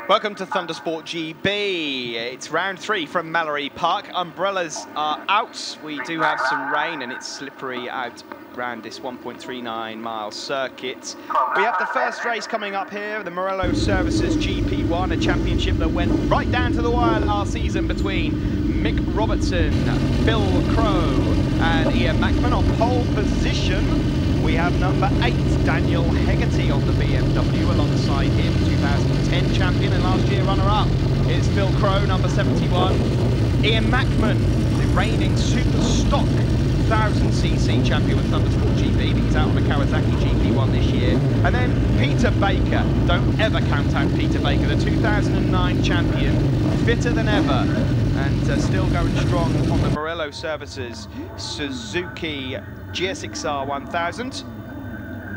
Welcome to ThundersportGB. It's round 3 from Mallory Park. Umbrellas are out. We do have some rain and it's slippery out around this 1.39 mile circuit. We have the first race coming up here, the Morello Services GP1, a championship that went right down to the wire last season between Mick Robertson, Phil Crow and Ian Mackman. On pole position, we have number 8, Daniel Hegarty on the BMW alongside him, 2010 champion and last year runner-up. It's Phil Crow, number 71. Ian Mackman, the reigning super stock 1000cc champion with ThundersportGB, but he's out on the Kawasaki GP1 this year. And then Peter Baker, don't ever count out Peter Baker, the 2009 champion, fitter than ever, and still going strong on the Morello Services Suzuki GSX-R 1000.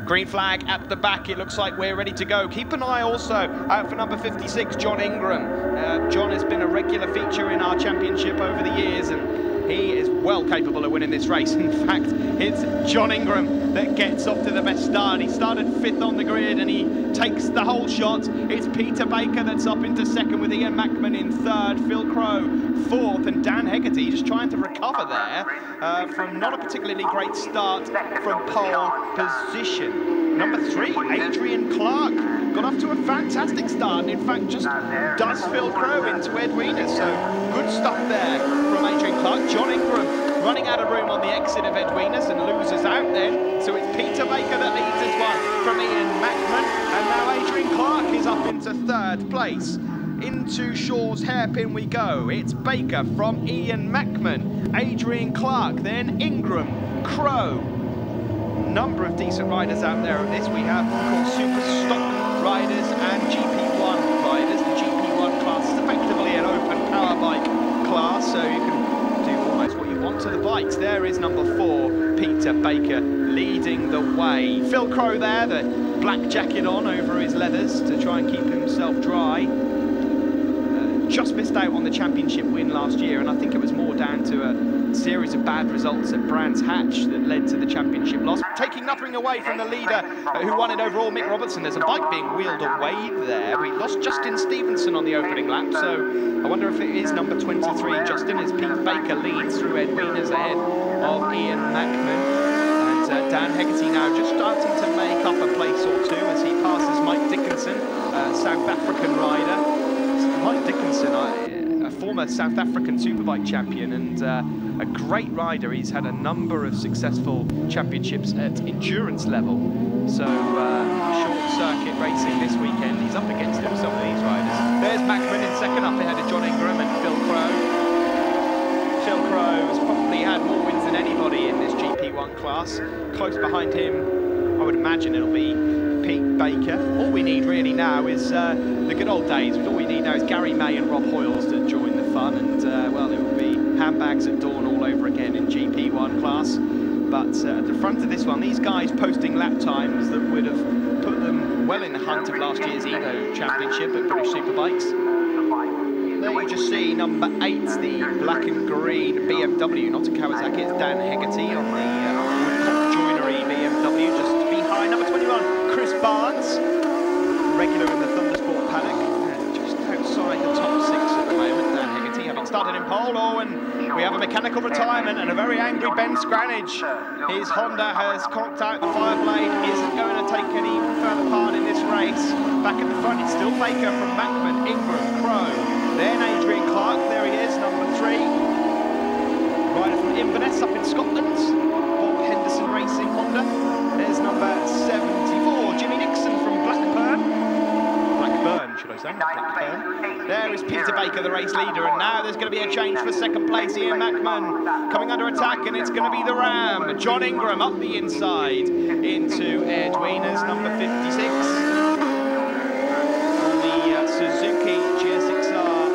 Green flag at the back, it looks like we're ready to go. Keep an eye also out for number 56, John Ingram. John has been a regular feature in our championship over the years, and he is well capable of winning this race. In fact, it's John Ingram that gets off to the best start. He started 5th on the grid and he takes the whole shot. It's Peter Baker that's up into 2nd with Ian Mackman in 3rd, Phil Crow 4th, and Dan Hegarty just trying to recover there from not a particularly great start from pole position. Number 3, Adrian Clark, got off to a fantastic start and in fact just does Phil Crow into Ed Wieners, so good stuff there from Adrian Clark. John Ingram running out of room on the exit of Ed Wieners and loses out then, so it's Peter Baker that leads this one from Ian Mackman, and now Adrian Clark is up into 3rd place. Into Shaw's hairpin we go. It's Baker from Ian Mackman, Adrian Clark, then Ingram, Crow. Number of decent riders out there of this. We have, of course, super stock riders and GP1 riders. The GP1 class is effectively an open power bike class, so you can do almost what you want to the bikes. There is number 4, Peter Baker, leading the way. Phil Crow there, the black jacket on over his leathers to try and keep himself dry. Just missed out on the championship win last year, and I think it was more down to a series of bad results at Brands Hatch that led to the championship loss. Taking nothing away from the leader who won it overall, Mick Robertson. There's a bike being wheeled away there. We lost Justin Stevenson on the opening lap, so I wonder if it is number 23, Justin, as Pete Baker leads through Ed Wieners ahead of Ian Mackman. And Dan Hegarty now just starting to make up a place or two as he passes Mike Dickinson, South African rider. Mike Dickinson, a former South African Superbike champion and a great rider. He's had a number of successful championships at endurance level. So short circuit racing this weekend, he's up against him, some of these riders. There's Mackman in 2nd, up ahead of John Ingram and Phil Crow. Phil Crow has probably had more wins than anybody in this GP1 class. Close behind him, I would imagine it'll be Pete Baker. All we need really now is the good old days. All we need now is Gary May and Rob Hoyles to join the fun, and well, it will be handbags at dawn all over again in GP1 class. But at the front of this one, these guys posting lap times that would have put them well in the hunt of last year's Evo Championship at British Superbikes. There you just see number 8, the black and green BMW, not a Kawasaki, it's Dan Hegarty on the Woodcock Joinery BMW, just behind number 21, Chris Barnes, regular in the Thundersport paddock, just outside the top 6 at the moment. Dan Hegarty having started in pole, and we have a mechanical retirement and a very angry Ben Scranage. His Honda has conked out the fireblade, isn't going to take any further part in this race. Back at the front, it's still Baker from Mackman, Ingram, Crow, then Adrian Clark, there he is, number 3. Rider from Inverness up in Scotland, Bob Henderson Racing Honda. There's number 74, Jimmy Nixon from Blackburn, should I say? Blackburn. There is Peter Baker, the race leader, and now there's going to be a change for 2nd place. Ian Mackman coming under attack, and it's going to be the Ram. John Ingram up the inside into Ed Wieners, number 56. On the Suzuki GSX-R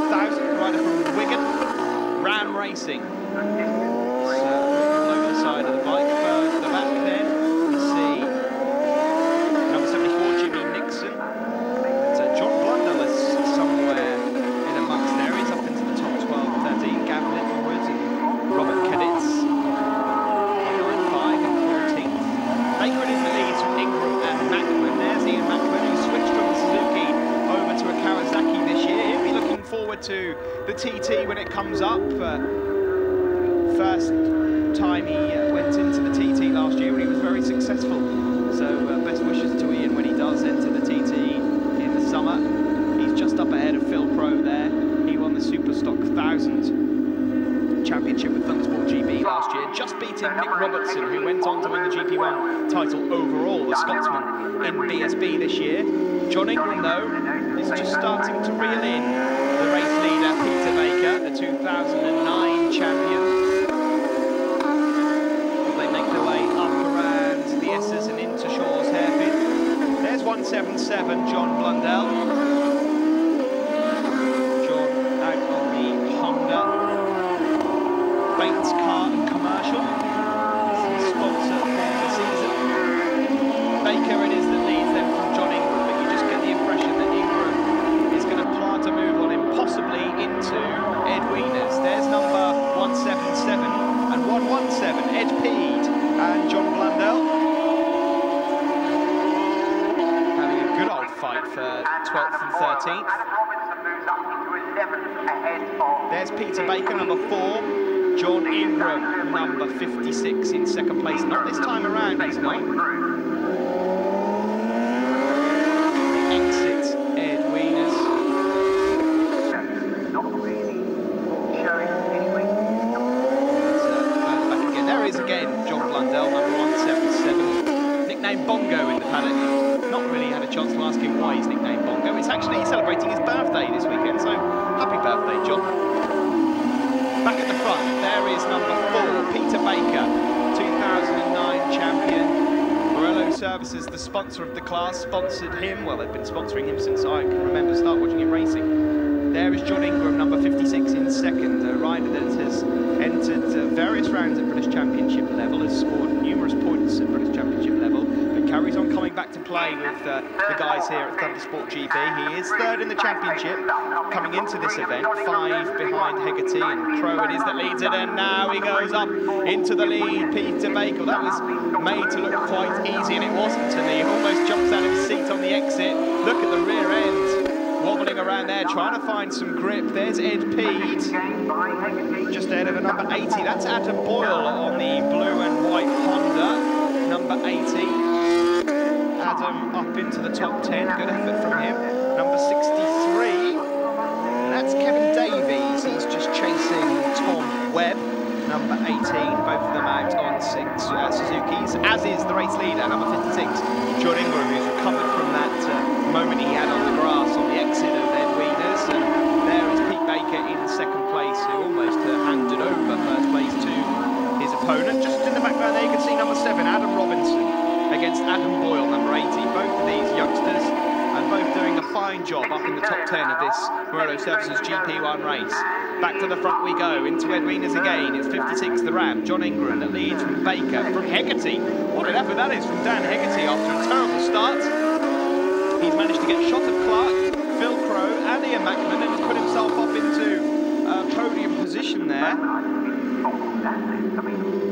1000, rider from Wigan, Ram Racing. So all over the side of the bike, further back then, you see number 74, Jimmy Nixon. John Blundell is somewhere in amongst there. He's up into the top 12, 13. Gav Littlewood and Robert Caditz, 9, 5 and 14th. Baker in the lead from Ingram and Mackman. There's Ian Mackman, who switched from the Suzuki over to a Kawasaki. forward to the TT when it comes up. First time he went into the TT last year, and he was very successful. So best wishes to Ian when he does enter the TT in the summer. He's just up ahead of Phil Crow there. He won the Superstock 1000 Championship with ThundersportGB last year, just beating Nick Robertson, who went on to win the GP1 title overall, the Scotsman in BSB this year. John Ingram, though, is just starting to reel in the race leader, Peter Baker, the 2009 champion. They make their way up around the S's and into Shaw's hairpin. There's 177, John Blundell. Bates Car and Commercial, sponsor for the season. Baker it is that leads them from John Ingram, but you just get the impression that Ingram is going to plant a move on him, possibly into Ed Wieners. There's number 177 and 117, Ed Peed and John Blundell. Having a good old fight for 12th and 13th. There's Peter Baker, number 4. John Ingram, number 56, in second place. Not this time around, he's not. Exit Ed Wieners. Back again. There he is again, John Blundell, number 177. Nicknamed Bongo in the paddock. Not really had a chance to ask him why he's nicknamed Bongo. It's actually celebrating his birthday this weekend, so happy birthday, John. Back at the front, there is number 4, Peter Baker, 2009 champion. Morello Services, the sponsor of the class, sponsored him. Well, they've been sponsoring him since I can remember start watching him racing. There is John Ingram, number 56 in second, a rider that has entered various rounds at British Championship level, has scored numerous points at British Championship level, but carries on coming back to play with the guys here at ThundersportGB. He is third in the championship coming into this event, 5 behind Hegarty, and Crow it is that leads it, and now he goes up into the lead. Peter Baker, that was made to look quite easy, and it wasn't, and he almost jumps out of his seat on the exit. Look at the rear end, wobbling around there, trying to find some grip. There's Ed Peed, just ahead of a number 80. That's Adam Boyle on the blue and white Honda, number 80. Adam up into the top 10, good effort from him. Number 63, and that's Kevin Davies. He's just chasing Tom Webb, number 18. Both of them out on Suzuki's, as is the race leader, number 56, John Ingram, who's recovered from that moment he had on the grass on the exit of Ed Wieners. And there is Pete Baker in second place, who almost handed over first place to his opponent. Just in the background there, you can see number 7, Adam Robinson, against Adam Boyle, number 80. Both of these youngsters, and both doing a fine job up in the top 10 of this Morello Services GP1 race. Back to the front we go, into Ed Wieners again. It's 56, the Ram, John Ingram, that leads from Baker, from Hegarty. What an effort that is from Dan Hegarty after a terrible start. He's managed to get shot of Clark, Phil Crow, and Ian Mackman, and has put himself up into podium position there.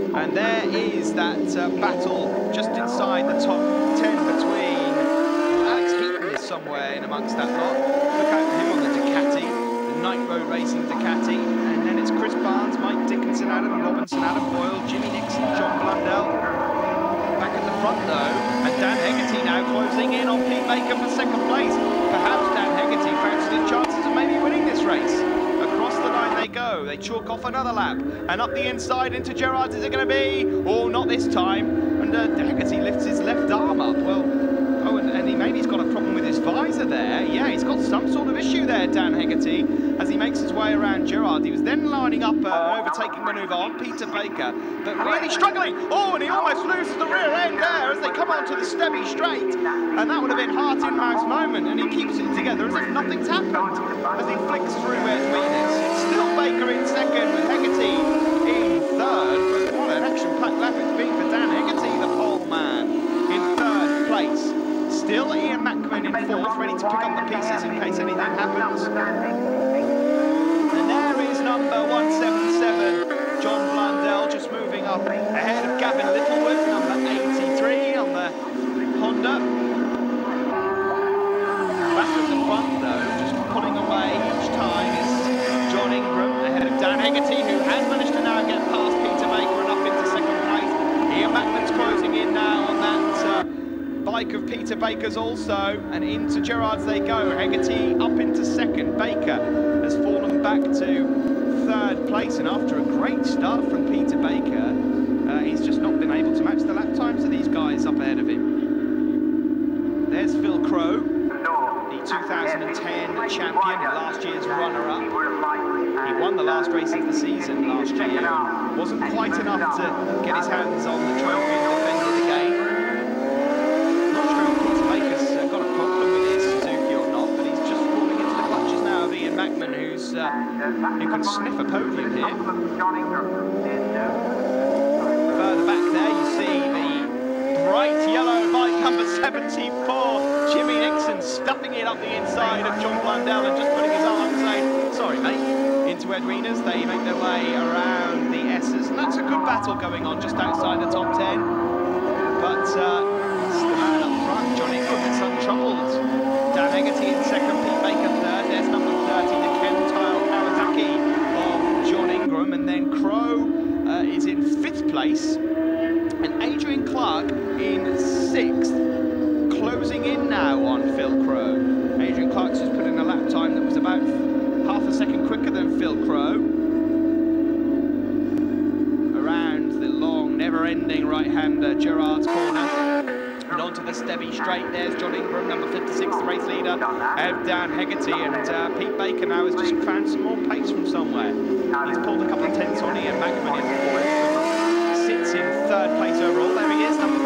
And there is that battle just inside the top 10 between Alex Heaton is somewhere in amongst that lot. Look out for him on the Ducati, the Night Road Racing Ducati. And then it's Chris Barnes, Mike Dickinson, Adam Robinson, Adam Boyle, Jimmy Nixon, John Blundell. Back at the front though, and Dan Hegarty now closing in on Pete Baker for second place. Perhaps Dan Hegarty fancies the chances of maybe winning this race. Across the line they go, they chalk off another lap, and up the inside into Gerrard. Is it going to be? Oh, not this time. And Hegarty lifts his left arm up. Well, oh, and maybe he's got a problem with his visor there. Yeah, he's got some sort of issue there, Dan Hegarty, as he makes his way around Gerrard. He was then lining up an overtaking manoeuvre on Peter Baker, but really struggling. Oh, and he almost loses the rear end there as they come onto the Stebby straight, and that would have been heart-in-mouth moment, and he keeps it together as if nothing's happened as he flicks through Ed Wieners. It's still Baker in second with Hegarty in third, but what an action-packed lap it's been for Dan Hegarty, the pole man, in third place. Still Ian Mackman in fourth, ready to pick up the pieces in case anything happens. And there is number 177, John Blundell, just moving up ahead of Gavin Littlewood, number 83 on the Honda. Back at the front though, just pulling away each time is John Ingram ahead of Dan Hegarty, who has managed to now get past Peter Baker and up into second place. Ian Mackman's closing in now on that bike of Peter Baker's also, and into Gerrard's they go. Hegarty up into second. Baker has fallen back to third place, and after a great start from Peter Baker, he's just not been able to match the lap times of these guys up ahead of him. There's Phil Crowe, the 2010 champion and last year's runner-up. He won the last race of the season last year. Wasn't quite enough to get his hands on the trophy and defend it again. Not sure if Peter Baker's got a problem with his Suzuki or not, but he's just falling into the clutches now of Ian Mackman, who can sniff a podium here. Further back there, you see the bright yellow bike number 74, Jimmy Nixon, stuffing it up the inside of John Blundell and just putting his arm saying, sorry mate, into Edwina's. They make their way around the S's, and that's a good battle going on just outside the top 10. But it's the man up front, John Ingram, that's untroubled. Dan Hegarty in second, Pete Baker third. There's number 30, the Kentile Kawasaki of John Ingram, and then Crowe is in fifth place. And Adrian Clark in sixth, closing in now on Phil Crowe. Adrian Clark's just put in a lap time that was about half a second quicker than Phil Crowe. Around the long, never-ending right-hander Gerrard's corner. And onto the Stebby straight. There's John Ingram, number 56, the race leader, and Dan Hegarty. And Pete Baker now has just found some more pace from somewhere. He's pulled a couple of tenths on Ian Mackman in fourth. Sits in third place overall. There he is, number 4.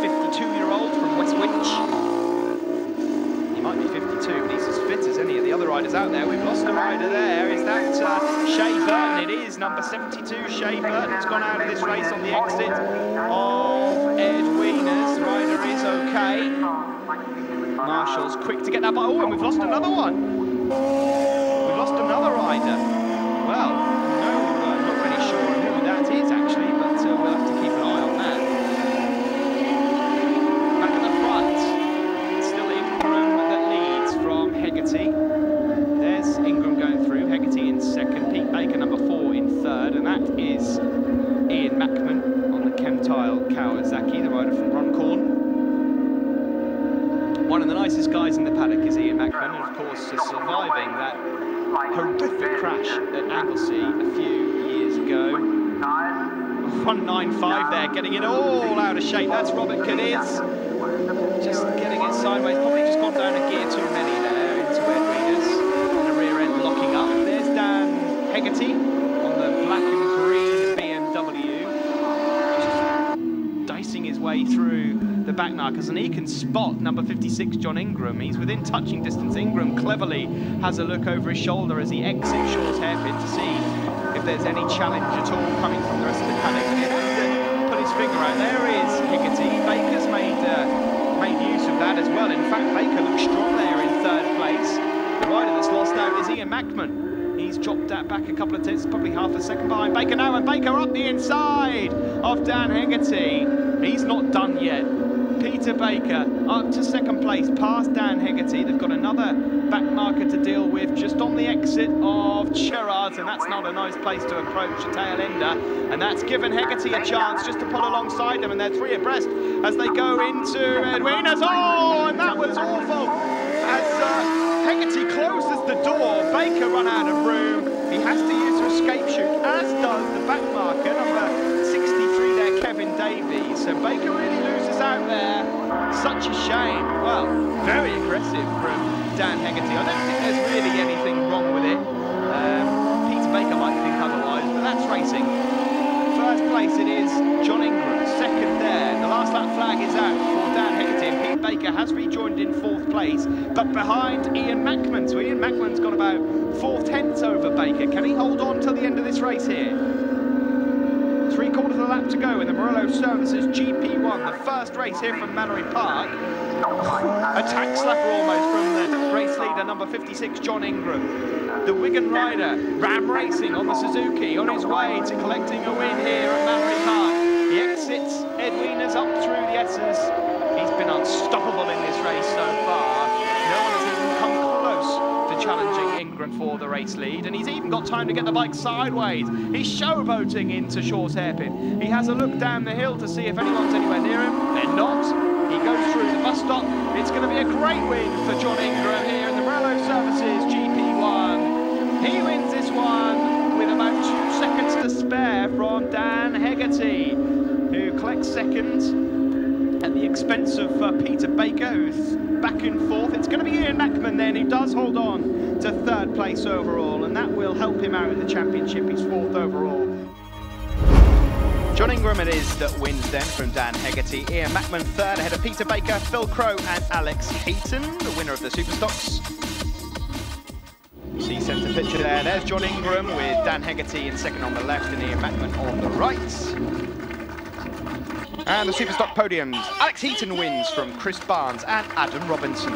52-year-old from West Winch. He might be 52, but he's as fit as any of the other riders out there. We've lost a rider there. Is that Shea Burton? It is, number 72, Shea Burton's gone out of this race on the exit of Edwina's. The rider is okay. Marshall's quick to get that by. Oh, and we've lost another one. We've lost another rider. Well, is actually, but we'll have to keep an eye on that. Back at the front, it's still Ingram that leads from Hegarty. There's Ingram going through, Hegarty in second, Pete Baker number 4 in third, and that is Ian Mackman on the Kentile Kawasaki, the rider from Runcorn. One of the nicest guys in the paddock is Ian Mackman, and of course surviving that horrific crash at Anglesey a few years ago. 195 there, getting it all out of shape. That's Robert Cadiz, just getting it sideways. Probably just gone down a gear too many there into Edwina's, and the rear end locking up. There's Dan Hegarty on the black and green BMW, just dicing his way through the back markers, and he can spot number 56, John Ingram. He's within touching distance. Ingram cleverly has a look over his shoulder as he exits Shaw's hairpin to see if there's any challenge at all coming from the rest of the paddock, and he has to put his finger out. There is Hegarty. Baker's made use of that as well. In fact, Baker looks strong there in third place. The rider that's lost out is Ian Mackman. He's dropped that back a couple of tenths, probably half a second behind Baker now, and Baker up the inside of Dan Hegarty. He's not done yet. Peter Baker up to second place, past Dan Hegarty. They've got another back marker to deal with just on the exit of Gerrard's, and that's not a nice place to approach a tail ender, and that's given Hegarty a chance just to pull alongside them, and they're 3 abreast as they go into Edwina's. Oh, and that was awful as Hegarty closes the door. Baker run out of room. He has to use a escape chute, as does the back marker, number 63 there, Kevin Davies. So Baker really loses out there. Such a shame. Well, very aggressive from Dan Hegarty. I don't think there's really anything wrong with it. Peter Baker might think otherwise, but that's racing. First place it is John Ingram, second there. The last lap flag is out for Dan Hegarty, and Pete Baker has rejoined in 4th place, but behind Ian Mackman. So Ian Mackman's got about 4 tenths over Baker. Can he hold on till the end of this race here? 3/4 of the lap to go in the Morello Services GP1, the first race here from Mallory Park. A tack slapper almost from the race leader, number 56, John Ingram. The Wigan rider, Ram Racing on the Suzuki, on his way to collecting a win here at Mallory Park. He exits Edwina's up through the S's. He's been unstoppable in this race so far. No one has even come close to challenging Ingram for the race lead, and he's even got time to get the bike sideways. He's showboating into Shaw's hairpin. He has a look down the hill to see if anyone's anywhere near him. They're not. He goes through the bus stop. It's going to be a great win for John Ingram here in the Morello Services GP1. He wins this one with about 2 seconds to spare from Dan Hegarty, who collects second at the expense of Peter Baker, who's back and forth. It's going to be Ian Mackman then, who does hold on to 3rd place overall, and that will help him out in the championship. He's 4th overall. John Ingram it is that wins then from Dan Hegarty. Ian Mackman 3rd ahead of Peter Baker, Phil Crow and Alex Heaton, the winner of the Superstocks. You see centre picture there. There's John Ingram with Dan Hegarty in 2nd on the left and Ian Mackman on the right. And the Superstock podiums. Alex Heaton wins from Chris Barnes and Adam Robinson.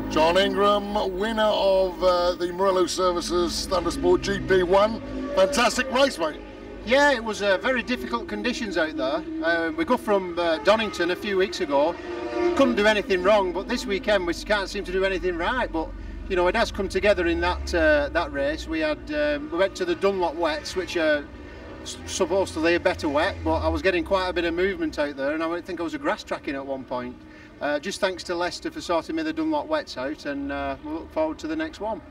John Ingram, winner of the Morello Services Thundersport GP1. Fantastic race, mate. Yeah, it was very difficult conditions out there. We got from Donington a few weeks ago. Couldn't do anything wrong, but this weekend we can't seem to do anything right. But you know, it has come together in that race. We went to the Dunlop wets, which are supposed to lay a better wet, but I was getting quite a bit of movement out there, and I think I was a grass tracking at one point. Just thanks to Leicester for sorting me the Dunlop wets out, and we'll look forward to the next one.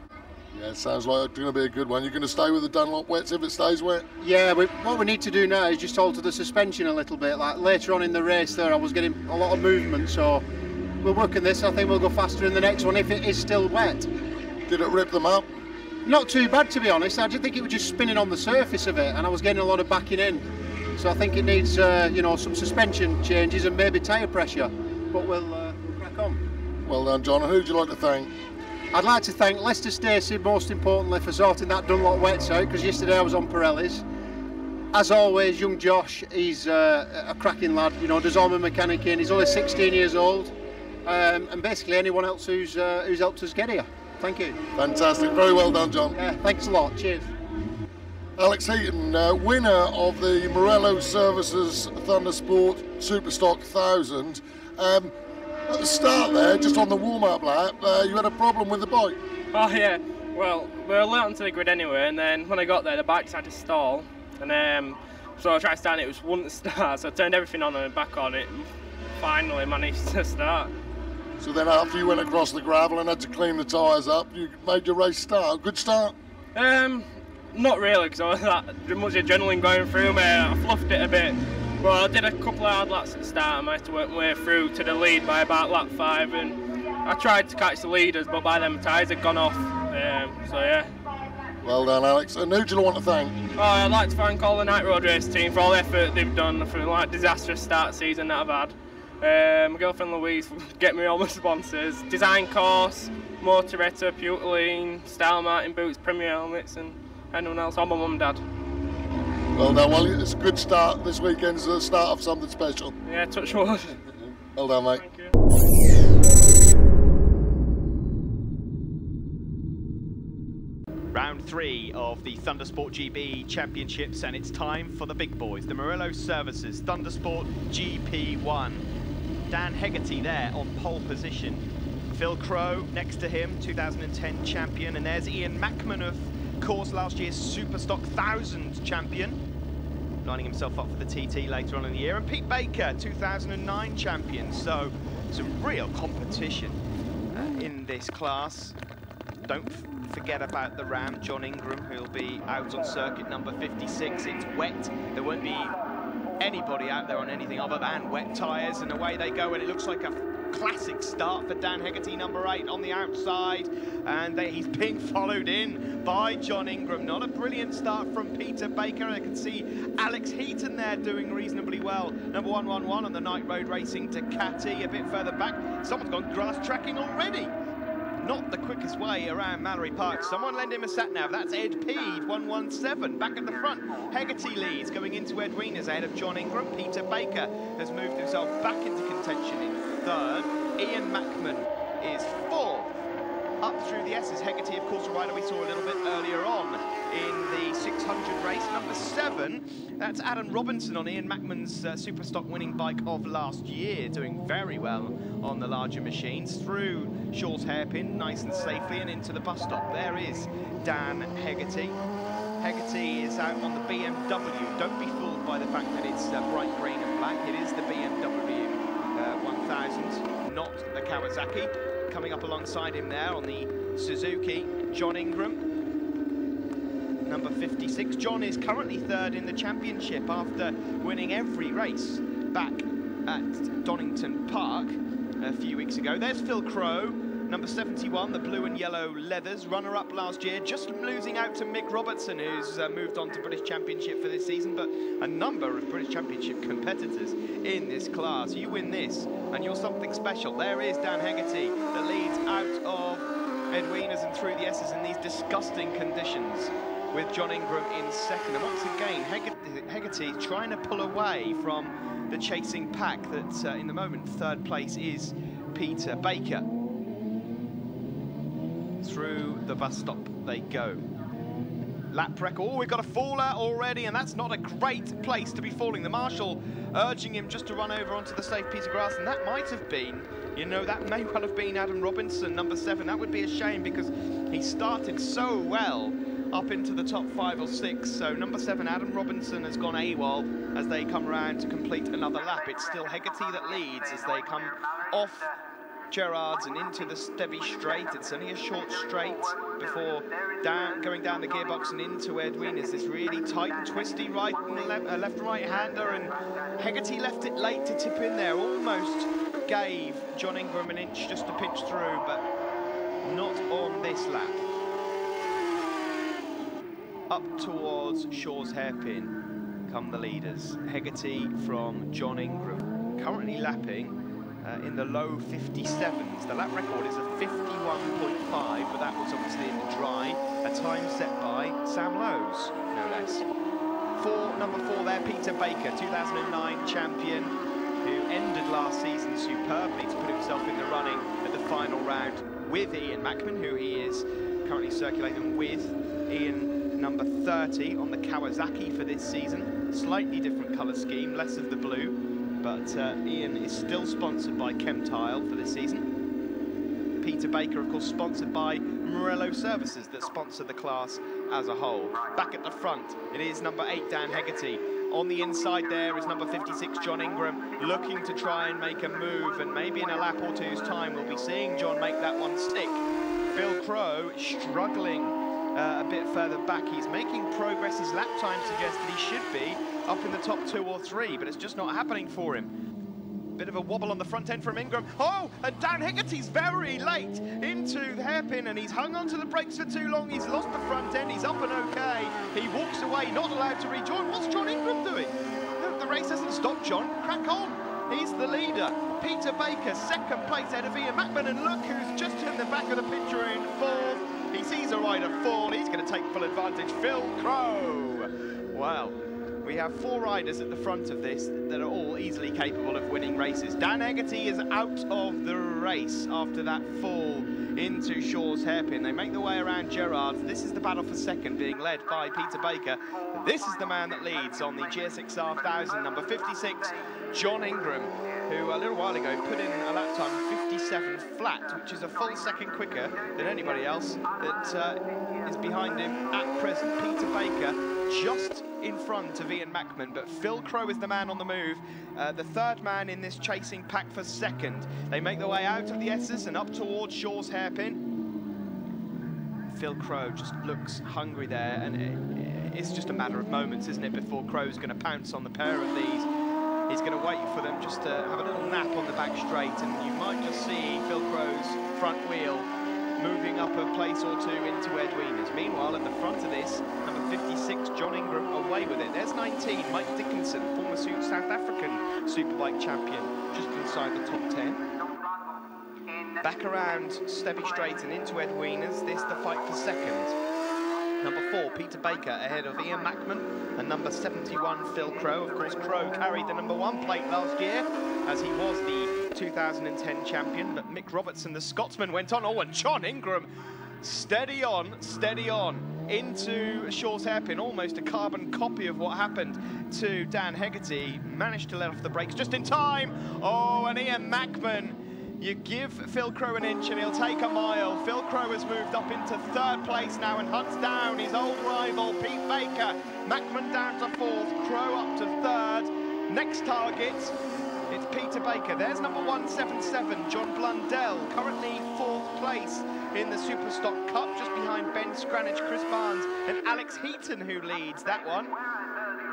Yeah, it sounds like it's going to be a good one. You're going to stay with the Dunlop wets if it stays wet? Yeah, what we need to do now is just alter the suspension a little bit. Like later on in the race there, I was getting a lot of movement, so we're working this. I think we'll go faster in the next one if it is still wet. Did it rip them up? Not too bad, to be honest. I just think it was just spinning on the surface of it, and I was getting a lot of backing in. So I think it needs, you know, some suspension changes and maybe tyre pressure. But we'll crack on. Well done, John. And who'd you like to thank? I'd like to thank Lester Stacey, most importantly, for sorting that Dunlop wets out, because yesterday I was on Pirellis. As always, young Josh, he's a cracking lad, you know, does all my mechanicking. He's only 16 years old, and basically anyone else who's helped us get here. Thank you. Fantastic. Very well done, John. Yeah, thanks a lot. Cheers. Alex Heaton, winner of the Morello Services Thundersport Superstock 1000. At the start there, just on the warm-up lap, you had a problem with the bike. Oh yeah, well, we were late onto the grid anyway, and then when I got there, the bike started to stall, and so I tried to start it, wouldn't start, so I turned everything on and went back on it, and finally managed to start. So then after you went across the gravel and had to clean the tyres up, you made your race start. Good start? Not really, because I was that much adrenaline going through me. I fluffed it a bit. Well, I did a couple of hard laps at the start, and I had to work my way through to the lead by about lap 5, and I tried to catch the leaders, but by then my tyres had gone off, so yeah. Well done, Alex. And who do you want to thank? Oh, I'd like to thank all the Night Road Race team for all the effort they've done for like disastrous start season that I've had. My girlfriend Louise for getting me all my sponsors. Design Course, Motoretta, Puteline, Style Martin Boots, Premier Helmets, and anyone else, all my mum and dad. Well done. Well, it's a good start. This weekend's the start of something special. Yeah, touch wood. Well done, mate. Thank you. Round 3 of the Thundersport GB Championships, and it's time for the big boys, the Morello Services Thundersport GP1. Dan Hegarty there on pole position. Phil Crow next to him, 2010 champion, and there's Ian Mackman, of course last year's Superstock 1000 champion, lining himself up for the TT later on in the year, and Pete Baker, 2009 champion. So some real competition in this class. Don't forget about the Ram, John Ingram, who'll be out on circuit number 56. It's wet. There won't be anybody out there on anything other than wet tyres, and away they go, and it looks like a classic start for Dan Hegarty, number 8 on the outside, and he's being followed in by John Ingram. Not a brilliant start from Peter Baker. I can see Alex Heaton there doing reasonably well. Number 111 on the Night Road Racing Ducati. A bit further back, someone's gone grass tracking already. Not the quickest way around Mallory Park. Someone lend him a sat-nav. That's Ed Peed, 117, back at the front. Hegarty leads going into Ed Wieners ahead of John Ingram. Peter Baker has moved himself back into contention in 3rd. Ian Mackman is 4th. up through the S's. Hegarty, of course, a rider we saw a little bit earlier on in the 600 race. Number 7, that's Adam Robinson on Ian Mackman's Superstock winning bike of last year, doing very well on the larger machines. Through Shaw's Hairpin, nice and safely, and into the bus stop. There is Dan Hegarty. Hegarty is out on the BMW. Don't be fooled by the fact that it's bright green and black. It is the BMW 1000, not the Kawasaki. Coming up alongside him there on the Suzuki, John Ingram, number 56. John is currently 3rd in the championship after winning every race back at Donington Park a few weeks ago. There's Phil Crow, number 71, the blue and yellow leathers, runner-up last year, just losing out to Mick Robertson, who's moved on to British Championship for this season, but a number of British Championship competitors in this class. You win this, and you're something special. There is Dan Hegarty, that leads out of Edwinas and through the S's in these disgusting conditions, with John Ingram in 2nd. And once again, Hegarty trying to pull away from the chasing pack that, in the moment, 3rd place is Peter Baker. Through the bus stop they go. Lap record. Oh, we've got a faller already, and that's not a great place to be falling. The marshal urging him just to run over onto the safe piece of grass, and that might have been, you know, that may well have been Adam Robinson, number 7. That would be a shame because he started so well up into the top 5 or 6. So number 7, Adam Robinson, has gone AWOL as they come around to complete another lap. It's still Hegarty that leads as they come off Gerrard's and into the Stebby Straight. It's only a short straight before going down the gearbox and into Edwinas. This really tight and twisty right and left and right hander, and Hegarty left it late to tip in there. Almost gave John Ingram an inch just to pitch through, but not on this lap. Up towards Shaw's Hairpin come the leaders. Hegarty from John Ingram, currently lapping in the low 57s. The lap record is a 51.5, but that was obviously in the dry. A time set by Sam Lowes, no less. Number 4 there, Peter Baker, 2009 champion, who ended last season superbly to put himself in the running at the final round with Ian Mackman, who he is currently circulating with. Ian, number 30 on the Kawasaki for this season. Slightly different colour scheme, less of the blue. But Ian is still sponsored by Chemtile for this season. Peter Baker, of course, sponsored by Morello Services that sponsor the class as a whole. Back at the front, it is number 8, Dan Hegarty. On the inside there is number 56, John Ingram, looking to try and make a move, and maybe in a lap or two's time we'll be seeing John make that one stick. Phil Crow struggling a bit further back. He's making progress. His lap time suggests that he should be up in the top 2 or 3, but it's just not happening for him. Bit of a wobble on the front end from Ingram. Oh, and Dan Hegarty's very late into the hairpin, and he's hung onto the brakes for too long. He's lost the front end. He's up and okay. He walks away, not allowed to rejoin. What's John Ingram doing? The race hasn't stopped, John. Crack on. He's the leader. Peter Baker, 2nd place ahead of Ian Mackman, and look who's just in the back of the picture in 4th. He sees a rider fall. He's going to take full advantage. Phil Crow. Well, we have 4 riders at the front of this that are all easily capable of winning races. Dan Hegarty is out of the race after that fall into Shaw's Hairpin. They make their way around Gerrard's. This is the battle for 2nd, being led by Peter Baker. This is the man that leads on the GSXR 1000, number 56, John Ingram, who a little while ago put in a lap time of 57 flat, which is a full 2nd quicker than anybody else that is behind him at present. Peter Baker just in front of Ian Mackman, but Phil Crow is the man on the move, the 3rd man in this chasing pack for 2nd. They make their way out of the S's and up towards Shaw's Hairpin. Phil Crow just looks hungry there, and it's just a matter of moments, isn't it, before Crow's going to pounce on the pair of these. He's going to wait for them just to have a little nap on the back straight, and you might just see Phil Crow's front wheel moving up a place or 2 into Edwinas. Meanwhile, at the front of this, number 56, John Ingram, away with it. There's 19, Mike Dickinson, former South African Superbike champion, just inside the top 10. Back around Stebby Straight and into Edwinas, this the fight for 2nd. Number 4, Peter Baker, ahead of Ian Mackman, and number 71, Phil Crow. Of course, Crow carried the number 1 plate last year, as he was the 2010 champion, but Mick Robertson, the Scotsman, went on. Oh, and John Ingram, steady on, into a short hairpin, almost a carbon copy of what happened to Dan Hegarty. Managed to let off the brakes just in time. Oh, and Ian Mackman, you give Phil Crowe an inch and he'll take a mile. Phil Crowe has moved up into 3rd place now and hunts down his old rival, Pete Baker. Mackman down to 4th, Crowe up to 3rd. Next target, it's Peter Baker. There's number 177, John Blundell, currently 4th place in the Superstock Cup, just behind Ben Scranage, Chris Barnes and Alex Heaton, who leads that one.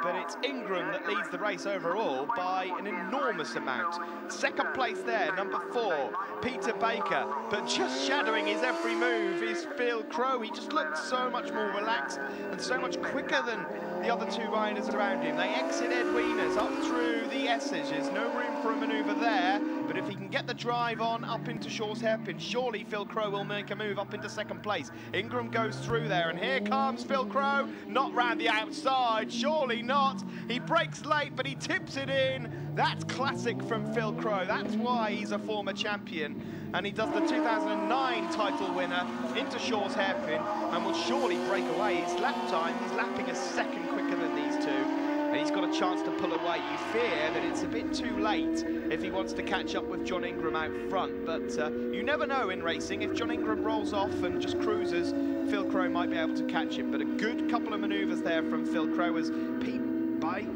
But it's Ingram that leads the race overall by an enormous amount. 2nd place there, number 4, Peter Baker. But just shadowing his every move is Phil Crowe. He just looks so much more relaxed and so much quicker than the other 2 riders around him. They exit Ed Wieners up through the S's. There's no room for a manoeuvre there, but if he can get the drive on up into Shaw's hairpin, surely Phil Crowe will make a move up into 2nd place. Ingram goes through there, and here comes Phil Crowe, not round the outside, surely not. He breaks late, but he tips it in. That's classic from Phil Crowe. That's why he's a former champion, and he does the 2009 title winner into Shaw's hairpin and will surely break away his lap time. He's lapping a second quicker than these two, and he's got a chance to pull away. You fear that it's a bit too late if he wants to catch up with John Ingram out front, but you never know in racing. If John Ingram rolls off and just cruises, Phil Crowe might be able to catch him. But a good couple of manoeuvres there from Phil Crowe as Pete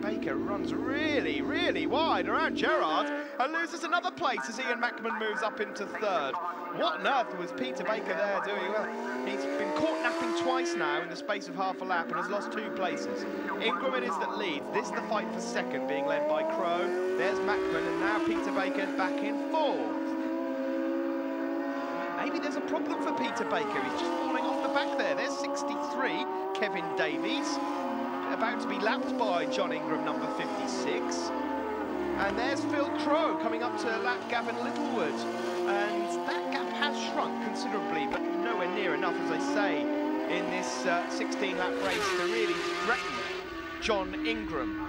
Baker runs really, really wide around Gerard and loses another place as Ian Mackman moves up into 3rd. What on earth was Peter Baker there doing? Well, he's been caught napping twice now in the space of half a lap and has lost 2 places. Ingram it is that leads. This is the fight for 2nd, being led by Crowe. There's Mackman, and now Peter Baker back in 4th. Maybe there's a problem for Peter Baker. He's just falling off the back there. There's 63, Kevin Davies, about to be lapped by John Ingram, number 56. And there's Phil Crowe coming up to lap Gavin Littlewood. And that gap has shrunk considerably, but nowhere near enough, as I say, in this 16-lap race to really threaten John Ingram.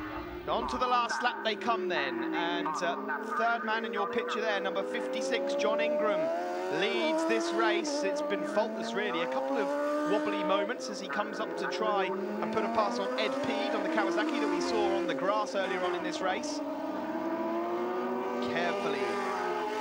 On to the last lap they come then, and 3rd man in your picture there, number 56, John Ingram, leads this race. It's been faultless, really. A couple of wobbly moments as he comes up to try and put a pass on Ed Peed on the Kawasaki that we saw on the grass earlier on in this race. Carefully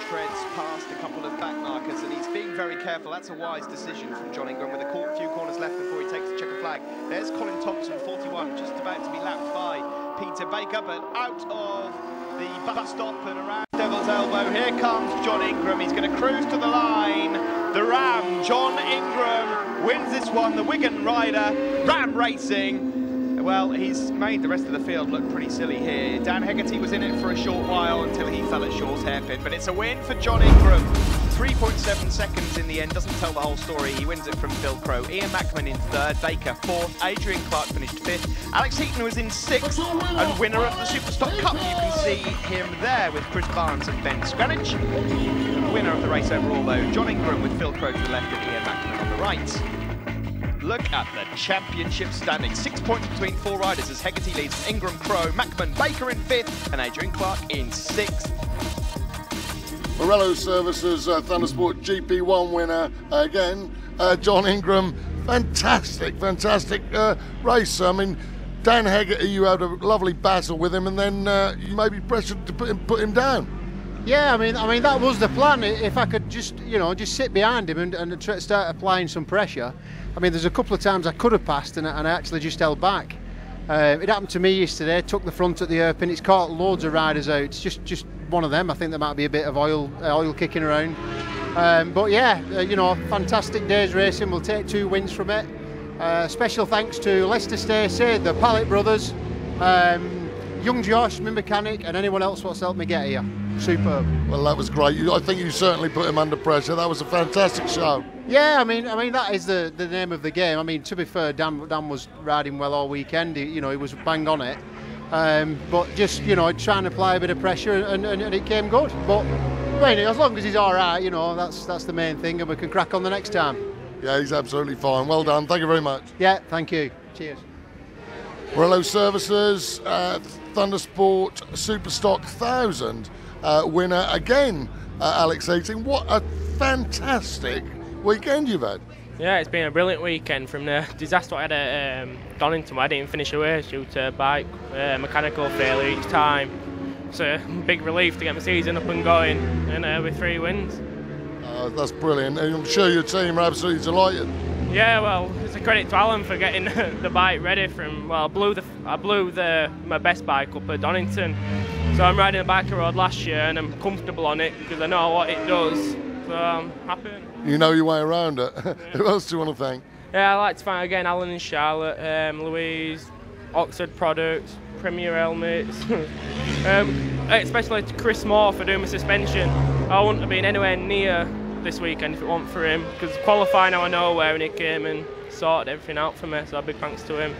treads past a couple of back markers, and he's being very careful. That's a wise decision from John Ingram, with a few corners left before he takes the checker flag. There's Colin Thompson, 41, just about to be lapped by Peter Baker, but out of the bus stop and around Devil's Elbow. Here comes John Ingram. He's going to cruise to the line. The Ram, John Ingram, wins this one. The Wigan rider, Ram Racing. Well, he's made the rest of the field look pretty silly here. Dan Hegarty was in it for a short while until he fell at Shaw's hairpin, but it's a win for John Ingram. 3.7 seconds in the end, doesn't tell the whole story. He wins it from Phil Crowe. Ian Mackman in 3rd, Baker 4th, Adrian Clark finished 5th. Alex Heaton was in 6th, and winner of the Superstock Cup. You can see him there with Chris Barnes and Ben Scranage. Winner of the race overall, though, John Ingram with Phil Crowe to the left and Ian Mackman on the right. Look at the championship standings. 6 points between 4 riders as Hegarty leads Ingram, Crowe, Mackman, Baker in 5th, and Adrian Clark in 6th. Morello Services Thundersport GP1 winner again, John Ingram. Fantastic race. I mean, Dan Hegarty, you had a lovely battle with him, and then you may be pressured to put him down. Yeah, I mean that was the plan. If I could just, just sit behind him and start applying some pressure. I mean, there's a couple of times I could have passed, and I actually just held back. It happened to me yesterday. Took the front at the hairpin. It's caught loads of riders out. It's just one of them. I think there might be a bit of oil kicking around. But yeah, fantastic day's racing. We'll take 2 wins from it. Special thanks to Lester Stacey, the Pallet brothers, young Josh, my mechanic, and anyone else what's helped me get here. Superb. Well, that was great. I think you certainly put him under pressure. That was a fantastic show. Yeah, I mean that is the name of the game. I mean, to be fair, Dan was riding well all weekend. He was bang on it. But just try and apply a bit of pressure, and it came good. But I mean, as long as he's all right, that's the main thing, and we can crack on the next time. Yeah, he's absolutely fine. Well done. Thank you very much. Yeah, thank you. Cheers. Morello Services Thundersport Superstock 1000 winner again, Alex Eating. What a fantastic weekend you've had. Yeah, it's been a brilliant weekend. From the disaster I had at Donington, where I didn't finish a race due to a bike mechanical failure each time. It's a big relief to get my season up and going, and with 3 wins. That's brilliant, and I'm sure your team are absolutely delighted. Yeah, well, it's a credit to Alan for getting the bike ready. I blew my best bike up at Donington, so I'm riding a bike I rode last year, and I'm comfortable on it because I know what it does. So I'm happy. You know your way around it. Yeah. Who else do you want to thank? Yeah, I'd like to thank again Alan and Charlotte, Louise, Oxford Products, Premier Helmets, especially to Chris Moore for doing my suspension. I wouldn't have been anywhere near this weekend if it weren't for him, because qualifying out of nowhere and he came and sorted everything out for me, so a big thanks to him.